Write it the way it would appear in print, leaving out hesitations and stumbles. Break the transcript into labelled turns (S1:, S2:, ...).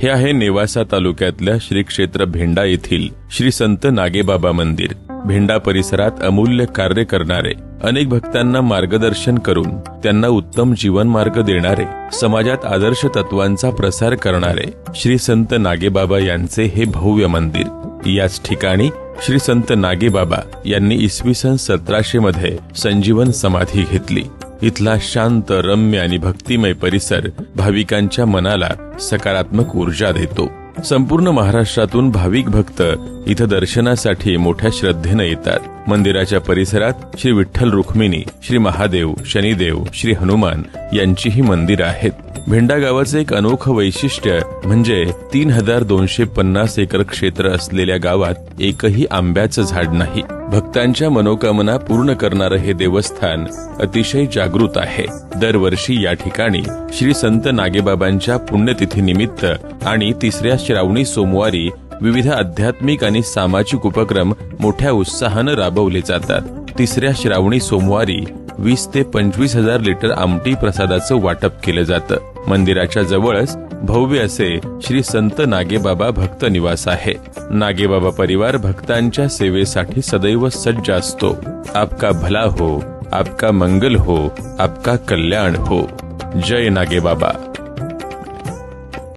S1: हे आहे नेवासा तालुक्यातल्या श्री क्षेत्र भेंडा येथील श्री संत नागेबाबा मंदिर। भेंडा परिसरात अमूल्य कार्य करणारे, अनेक भक्तांना मार्गदर्शन करून त्यांना उत्तम जीवन मार्ग देणारे, समाजात आदर्श तत्वांचा प्रसार करणारे श्री संत नागेबाबा यांचे हे भव्य मंदिर। याच ठिकाणी श्री संत नागेबाबा यांनी इसवी सन 1700 मध्ये संजीवन समाधी घेतली। इथला शांत, रम्य आणि भक्तिमय परिसर भाविकांच्या मनाला सकारात्मक ऊर्जा देतो। संपूर्ण महाराष्ट्रातून भाविक भक्त इथं दर्शनासाठी मोठ्या श्रद्धेने येतात। मंदिराच्या परिसरात श्री विठ्ठल रुक्मिणी, श्री महादेव, शनिदेव, श्री हनुमान यांचीही मंदिरं आहेत। भेंडा गावाचे एक अनोखं वैशिष्ट्य म्हणजे 3250 एकर क्षेत्र असलेल्या गावात एकही आंब्याचं झाड नाही। भक्तांच्या मनोकामना पूर्ण करणारं हे देवस्थान अतिशय जागृत आहे। दरवर्षी या ठिकाणी श्री संत नागेबाबांच्या पुण्यतिथीनिमित्त आणि तिसऱ्या श्रावणी सोमवारी विविध आध्यात्मिक आणि सामाजिक उपक्रम मोठ्या उत्साहाने राबवले जातात। तिसऱ्या श्रावणी सोमवारी 20 ते 25 हजार लिटर आमटी प्रसादाचं वाटप केलं जातं। मंदिराच्या जवळच भव्य असे श्री संत नागेबाबा भक्त निवास आहे। नागेबाबा परिवार भक्तांच्या सेवेसाठी सदैव सज्ज असतो। आपका भला हो, आपका मंगल हो, आपका कल्याण हो। जय नागेबाबा।